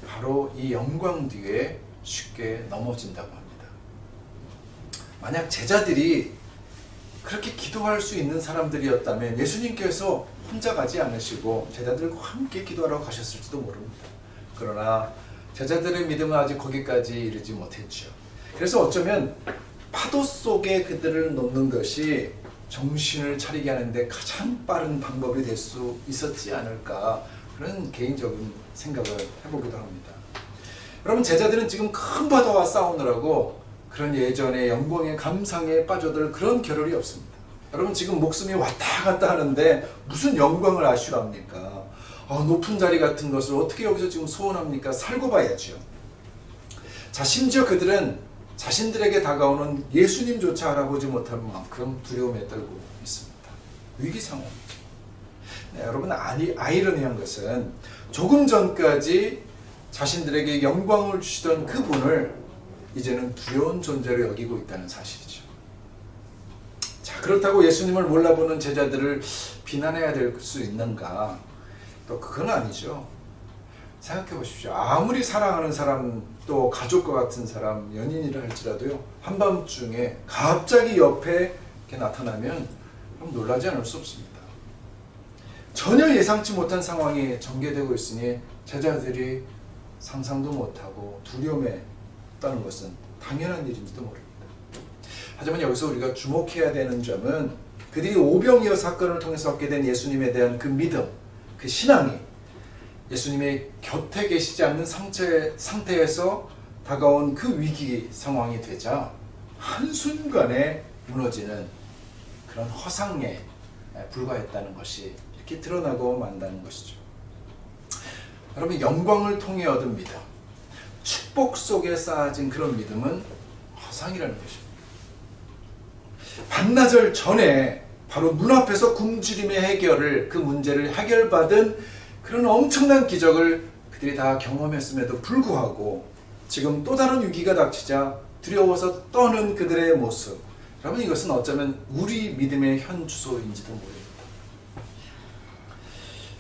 바로 이 영광 뒤에 쉽게 넘어진다고 합니다. 만약 제자들이 그렇게 기도할 수 있는 사람들이었다면 예수님께서 혼자 가지 않으시고 제자들과 함께 기도하러 가셨을지도 모릅니다. 그러나 제자들의 믿음은 아직 거기까지 이르지 못했죠. 그래서 어쩌면 파도 속에 그들을 놓는 것이 정신을 차리게 하는데 가장 빠른 방법이 될 수 있었지 않을까, 그런 개인적인 생각을 해보기도 합니다. 여러분, 제자들은 지금 큰 바다와 싸우느라고 그런 예전의 영광의 감상에 빠져들 그런 겨를이 없습니다. 여러분, 지금 목숨이 왔다 갔다 하는데 무슨 영광을 아쉬워합니까? 높은 자리 같은 것을 어떻게 여기서 지금 소원합니까? 살고 봐야죠. 자, 심지어 그들은 자신들에게 다가오는 예수님조차 알아보지 못할 만큼 두려움에 떨고 있습니다. 위기 상황이죠. 네, 여러분, 아이러니한 것은 조금 전까지 자신들에게 영광을 주시던 그분을 이제는 두려운 존재로 여기고 있다는 사실이죠. 자, 그렇다고 예수님을 몰라보는 제자들을 비난해야 될 수 있는가? 또 그건 아니죠. 생각해 보십시오. 아무리 사랑하는 사람, 또 가족과 같은 사람, 연인이라 할지라도요, 한밤중에 갑자기 옆에 이렇게 나타나면 그럼 놀라지 않을 수 없습니다. 전혀 예상치 못한 상황이 전개되고 있으니 제자들이 상상도 못하고 두려움에 떠는 것은 당연한 일인지도 모릅니다. 하지만 여기서 우리가 주목해야 되는 점은 그들이 오병이어 사건을 통해서 얻게 된 예수님에 대한 그 믿음, 그 신앙이 예수님의 곁에 계시지 않는 상태에서 다가온 그 위기 상황이 되자 한순간에 무너지는 그런 허상에 불과했다는 것이 이렇게 드러나고 만다는 것이죠. 여러분, 영광을 통해 얻은 믿음, 축복 속에 쌓아진 그런 믿음은 허상이라는 것입니다. 반나절 전에 바로 눈앞에서 굶주림의 해결을, 그 문제를 해결받은 그런 엄청난 기적을 그들이 다 경험했음에도 불구하고 지금 또 다른 위기가 닥치자 두려워서 떠는 그들의 모습, 여러분, 이것은 어쩌면 우리 믿음의 현주소인지도 모릅니다.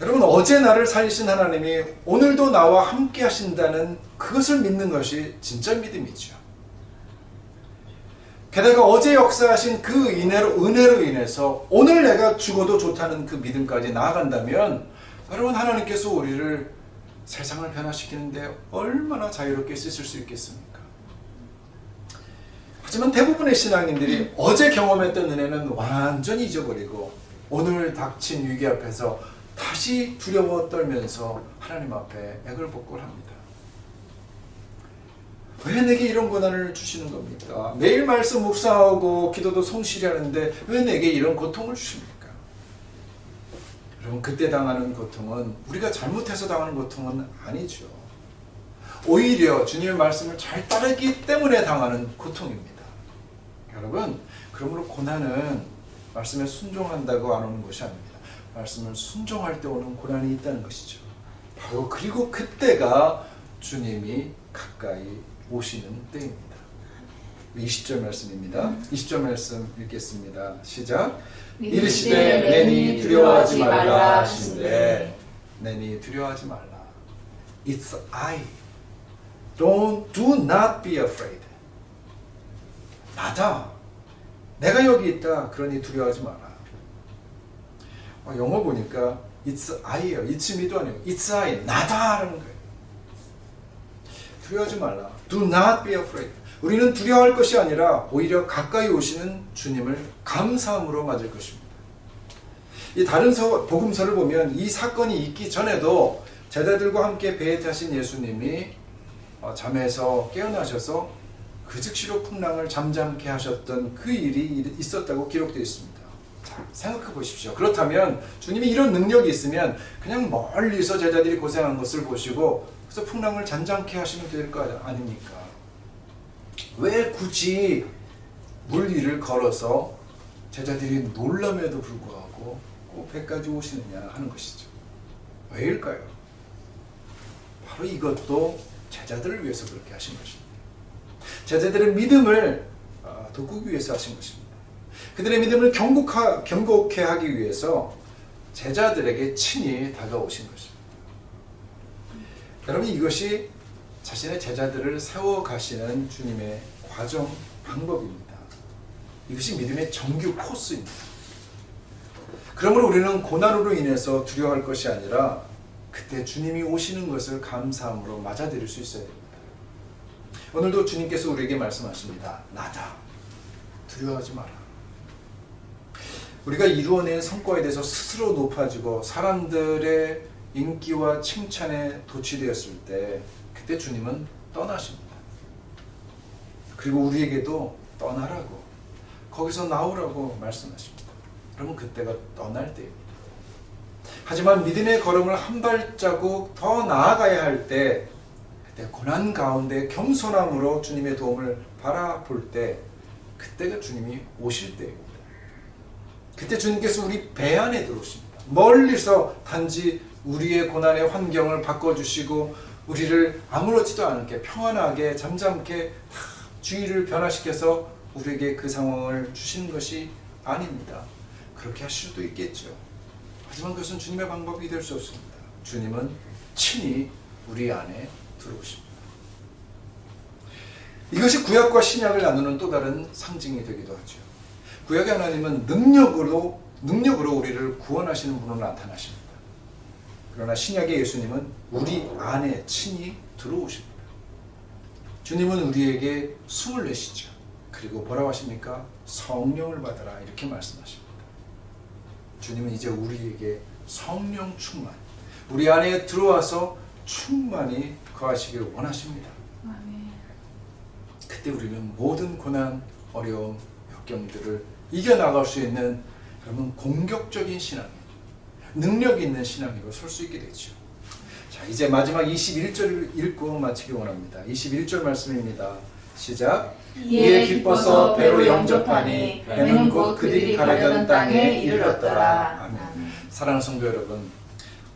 여러분, 어제 나를 살리신 하나님이 오늘도 나와 함께 하신다는 그것을 믿는 것이 진짜 믿음이죠. 게다가 어제 역사하신 그 은혜로 인해서 오늘 내가 죽어도 좋다는 그 믿음까지 나아간다면 여러분, 하나님께서 우리를 세상을 변화시키는데 얼마나 자유롭게 쓰실 수 있겠습니까? 하지만 대부분의 신앙인들이 어제 경험했던 은혜는 완전히 잊어버리고 오늘 닥친 위기 앞에서 다시 두려워 떨면서 하나님 앞에 애걸복걸합니다. 왜 내게 이런 고난을 주시는 겁니까? 매일 말씀 묵상하고 기도도 성실히 하는데 왜 내게 이런 고통을 주십니까? 여러분, 그때 당하는 고통은 우리가 잘못해서 당하는 고통은 아니죠. 오히려 주님의 말씀을 잘 따르기 때문에 당하는 고통입니다. 여러분, 그러므로 고난은 말씀에 순종한다고 안 오는 것이 아닙니다. 말씀을 순종할 때 오는 고난이 있다는 것이죠. 바로 그리고 그때가 주님이 가까이 오시는 때입니다. 20절 말씀입니다. 20절 말씀 읽겠습니다. 시작. 이르시되 내니 두려워하지 말라 하시는데, 내니 두려워하지 말라. It's I. Do not be afraid. 나다. 내가 여기 있다. 그러니 두려워하지 마라. 영어 보니까 It's I예요. It's me도 아니에요. It's I. 나다라는 거예요. 두려워하지 말라. Do not be afraid. 우리는 두려워할 것이 아니라 오히려 가까이 오시는 주님을 감사함으로 맞을 것입니다. 이 다른 복음서를 보면 이 사건이 있기 전에도 제자들과 함께 배에 타신 예수님이 잠에서 깨어나셔서 그 즉시로 풍랑을 잠잠케 하셨던 그 일이 있었다고 기록되어 있습니다. 자, 생각해 보십시오. 그렇다면 주님이 이런 능력이 있으면 그냥 멀리서 제자들이 고생한 것을 보시고 그래서 풍랑을 잠잠케 하시면 될 거 아닙니까? 왜 굳이 물 위를 걸어서 제자들이 놀람에도 불구하고 꼭 배까지 오시느냐 하는 것이죠. 왜일까요? 바로 이것도 제자들을 위해서 그렇게 하신 것입니다. 제자들의 믿음을 돋구기 위해서 하신 것입니다. 그들의 믿음을 견고케 하기 위해서 제자들에게 친히 다가오신 것입니다. 여러분, 이것이 자신의 제자들을 세워가시는 주님의 과정, 방법입니다. 이것이 믿음의 정규 코스입니다. 그러므로 우리는 고난으로 인해서 두려워할 것이 아니라 그때 주님이 오시는 것을 감사함으로 맞아들일 수 있어야 됩니다. 오늘도 주님께서 우리에게 말씀하십니다. 나다. 두려워하지 마라. 우리가 이루어낸 성과에 대해서 스스로 높아지고 사람들의 인기와 칭찬에 도취되었을 때 그때 주님은 떠나십니다. 그리고 우리에게도 떠나라고, 거기서 나오라고 말씀하십니다. 그러면 그때가 떠날 때입니다. 하지만 믿음의 걸음을 한 발자국 더 나아가야 할 때 그때 고난 가운데 겸손함으로 주님의 도움을 바라볼 때 그때가 주님이 오실 때입니다. 그때 주님께서 우리 배 안에 들어오십니다. 멀리서 단지 우리의 고난의 환경을 바꿔주시고 우리를 아무렇지도 않게 평안하게 잠잠케 다 주의를 변화시켜서 우리에게 그 상황을 주시는 것이 아닙니다. 그렇게 하실 수도 있겠죠. 하지만 그것은 주님의 방법이 될 수 없습니다. 주님은 친히 우리 안에 들어오십니다. 이것이 구약과 신약을 나누는 또 다른 상징이 되기도 하죠. 구약의 하나님은 능력으로 우리를 구원하시는 분으로 나타나십니다. 그러나 신약의 예수님은 우리 안에 친히 들어오십니다. 주님은 우리에게 숨을 내시죠. 그리고 뭐라고 하십니까? 성령을 받아라 이렇게 말씀하십니다. 주님은 이제 우리에게 성령 충만, 우리 안에 들어와서 충만히 거하시기를 원하십니다. 그때 우리는 모든 고난, 어려움, 역경들을 이겨나갈 수 있는 여러분 공격적인 신앙, 능력 있는 신앙으로 설 수 있게 되죠. 자, 이제 마지막 21절을 읽고 마치기 원합니다. 21절 말씀입니다. 시작. 이에 기뻐서 배로 영접하니 배는 곧 그들이 가려던 땅에 이르렀더라. 아멘. 사랑하는 성도 여러분,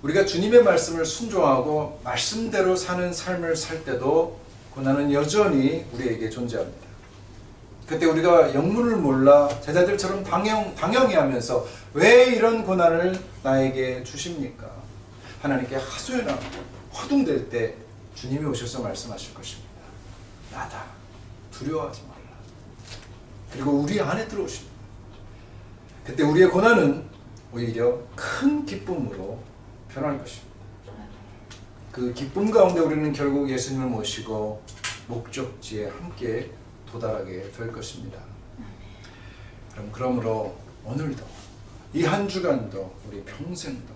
우리가 주님의 말씀을 순종하고 말씀대로 사는 삶을 살 때도 고난은 여전히 우리에게 존재합니다. 그때 우리가 영문을 몰라 제자들처럼 당연히 하면서 왜 이런 고난을 나에게 주십니까? 하나님께 하소연하고 허둥댈 때 주님이 오셔서 말씀하실 것입니다. 나다. 두려워하지 말라. 그리고 우리 안에 들어오십니다. 그때 우리의 고난은 오히려 큰 기쁨으로 변할 것입니다. 그 기쁨 가운데 우리는 결국 예수님을 모시고 목적지에 함께 도달하게 될 것입니다. 그러므로 오늘도 이 한 주간도 우리 평생도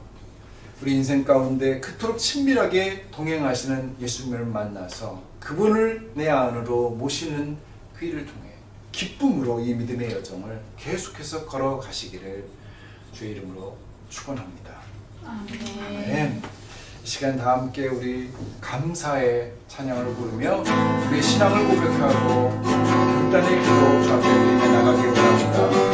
우리 인생 가운데 그토록 친밀하게 동행하시는 예수님을 만나서 그분을 내 안으로 모시는 그 일을 통해 기쁨으로 이 믿음의 여정을 계속해서 걸어가시기를 주의 이름으로 축원합니다. 아멘. 이 시간 다 함께 우리 감사의 찬양을 부르며 우리의 신앙을 고백하고 결단의 기도 주 앞에 드리며 나가기를 원합니다.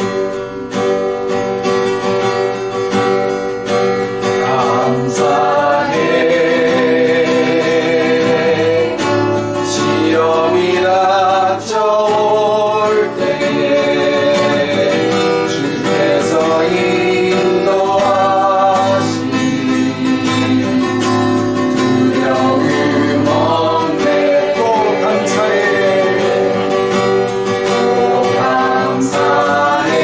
감사해 시험이 닥쳐올 때에 주께서 인도하시 두려움 없네. 또 감사해 또 감사해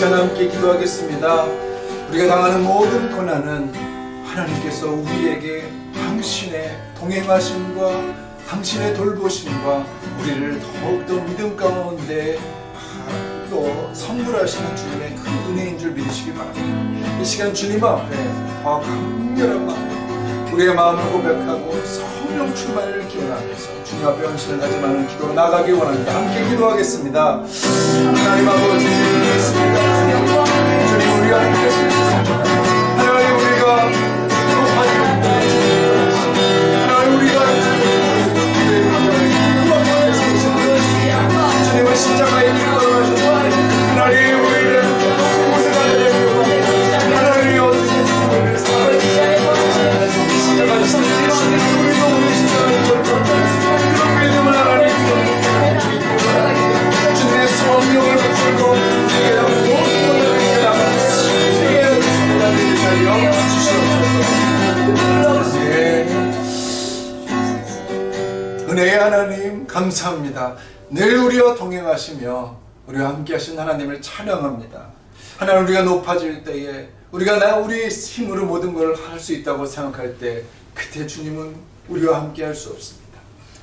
시간 함께 기도하겠습니다. 우리가 당하는 모든 고난은 하나님께서 우리에게 당신의 동행하심과 당신의 돌보심과 우리를 더욱더 믿음 가운데 또 선물하시는 주님의 큰 은혜인 줄 믿으시기 바랍니다. 이 시간 주님 앞에 더 강렬한 마음, 우리의 마음을 고백하고 성령 충만을 기원하면서 주님 앞에 헌신을 다짐하는 기도로 나가기 원합니다. 함께 기도하겠습니다. 하나님 아버지 믿습니다. 주님 우리가 함께 하시겠습니다. 하나님 우리가 높아지는 하나님 우리가 주님은 십자가에 길을 걸어가셔서 하나님 우리를 곳에 가야 되고 하나님 어떻게 주님을 사랑하시고 십자가에 예수님 우리도 우리 십자가에 그런 믿음을 하나님 주님의 성령을 붙들고 우리가 모든 것을 깨달아 세계의 하나님의 자리여 주시옵소서. 은혜의 하나님 감사합니다. 늘 우리와 동행하시며 우리와 함께 하신 하나님을 찬양합니다. 하나님 우리가 높아질 때에 우리의 힘으로 모든 걸 할 수 있다고 생각할 때 그때 주님은 우리와 함께 할 수 없습니다.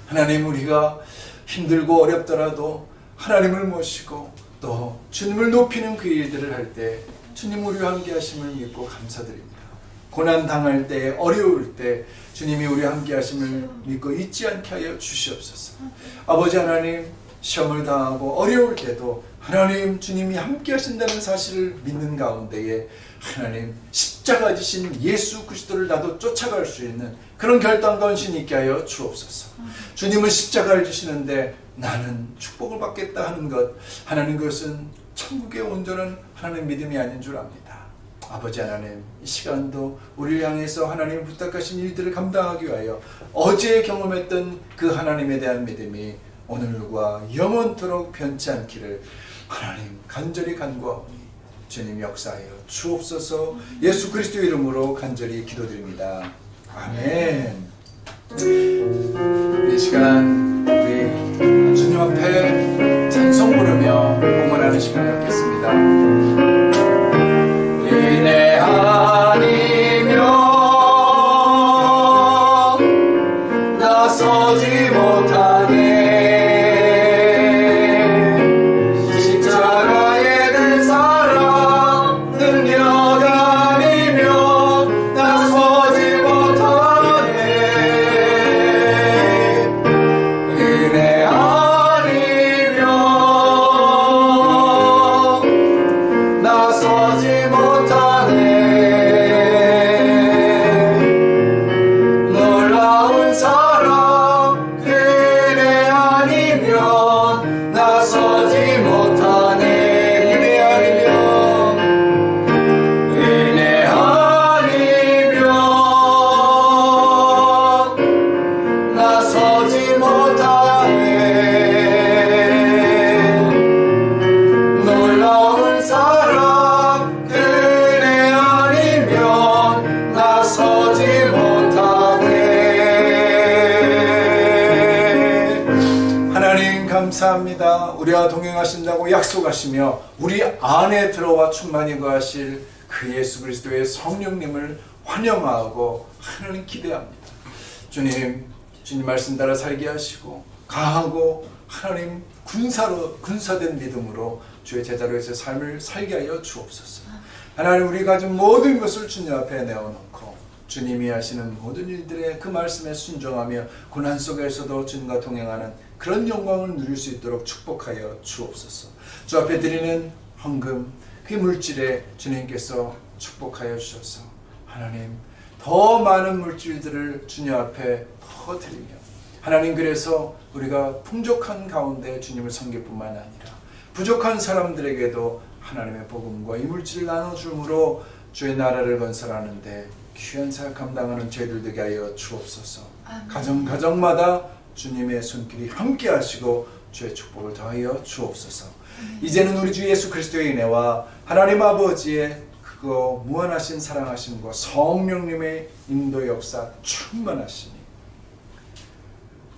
하나님 우리가 힘들고 어렵더라도 하나님을 모시고 또 주님을 높이는 그 일들을 할 때 주님 우리와 함께 하심을 믿고 감사드립니다. 고난 당할 때 어려울 때 주님이 우리와 함께 하심을 믿고 잊지 않게 하여 주시옵소서. 아버지 하나님 시험을 당하고 어려울 때도 하나님 주님이 함께 하신다는 사실을 믿는 가운데에 하나님 십자가 지신 예수 그리스도를 나도 쫓아갈 수 있는 그런 결단과 헌신 있게 하여 주옵소서. 주님은 십자가를 지시는데 나는 축복을 받겠다 하는 것, 하나님 그것은 천국의 온전한 하나님 믿음이 아닌 줄 압니다. 아버지 하나님 이 시간도 우리를 향해서 하나님 부탁하신 일들을 감당하기 위하여 어제 경험했던 그 하나님에 대한 믿음이 오늘과 영원토록 변치 않기를 하나님 간절히 간구하오니 주님 역사하여 주옵소서. 예수 그리스도 이름으로 간절히 기도드립니다. 아멘. 이 시간 우리 주님 앞에 찬송 부르며 공헌하는 시간을 갖겠습니다. 은혜 아니면 나서지 못하네. 감사합니다. 우리와 동행하신다고 약속하시며 우리 안에 들어와 충만히 거하실 그 예수 그리스도의 성령님을 환영하고 하나님 기대합니다. 주님 말씀 따라 살게 하시고 강하고 하나님 군사된 믿음으로 주의 제자로서의 삶을 살게 하여 주옵소서. 하나님 우리가 가진 모든 것을 주님 앞에 내어놓고 주님이 하시는 모든 일들의 그 말씀에 순종하며 고난 속에서도 주님과 동행하는 그런 영광을 누릴 수 있도록 축복하여 주옵소서. 주 앞에 드리는 헌금 그 물질에 주님께서 축복하여 주셔서 하나님 더 많은 물질들을 주님 앞에 더 드리며 하나님 그래서 우리가 풍족한 가운데 주님을 섬길 뿐만 아니라 부족한 사람들에게도 하나님의 복음과 이 물질을 나눠줌으로 주의 나라를 건설하는데 귀한 사역 감당하는 저희들 되게 하여 주옵소서. 가정마다 주님의 손길이 함께 하시고 주의 축복을 더하여 주옵소서. 이제는 우리 주 예수 그리스도의 은혜와 하나님 아버지의 그거 무한하신 사랑하심과 성령님의 인도 역사 충만하시니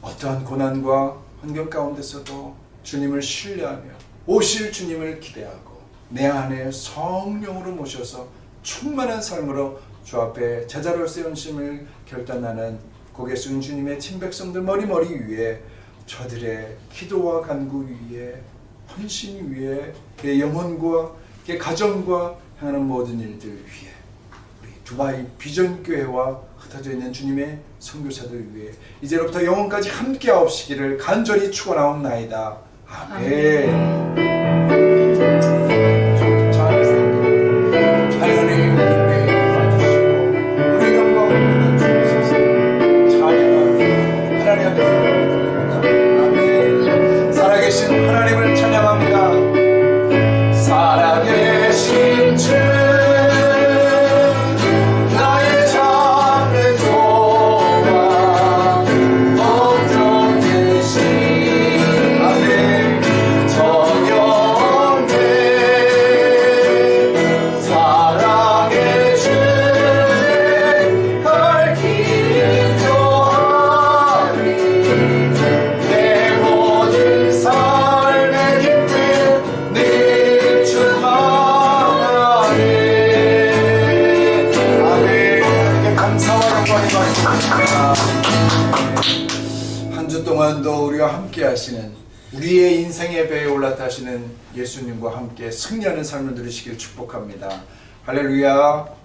어떠한 고난과 환경 가운데서도 주님을 신뢰하며 오실 주님을 기대하고 내 안에 성령으로 모셔서 충만한 삶으로 주 앞에 제자로 세우심을 결단하는 고개 숙인 주님의 친백성들 머리머리 위에 저들의 기도와 간구 위에 헌신 위에 그의 영혼과 그의 가정과 향하는 모든 일들 위에 우리 두바이 비전교회와 흩어져 있는 주님의 선교사들 위해 이제로부터 영원까지 함께하옵시기를 간절히 축원하옵나이다. 아멘. 하나님 우리 봐주시고 우리 영광을 주옵소서. 찬양합니다. 하나님 앞에서 아멘. 살아계신 하나님을 찬양합니다. 살아계신 주 나의 참회소와 걱정되신 아멘 정영대 사랑의 주 널 기도하리 내 모든 삶의 기쁨 늘 충만하리 아멘. 하나님께 감사와 영광이 받습니다. 한 주 동안도 우리와 함께 하시는 우리의 인생의 배에 올라타시는 예수님과 함께 승리하는 삶을 누리시길 축복합니다. 할렐루야.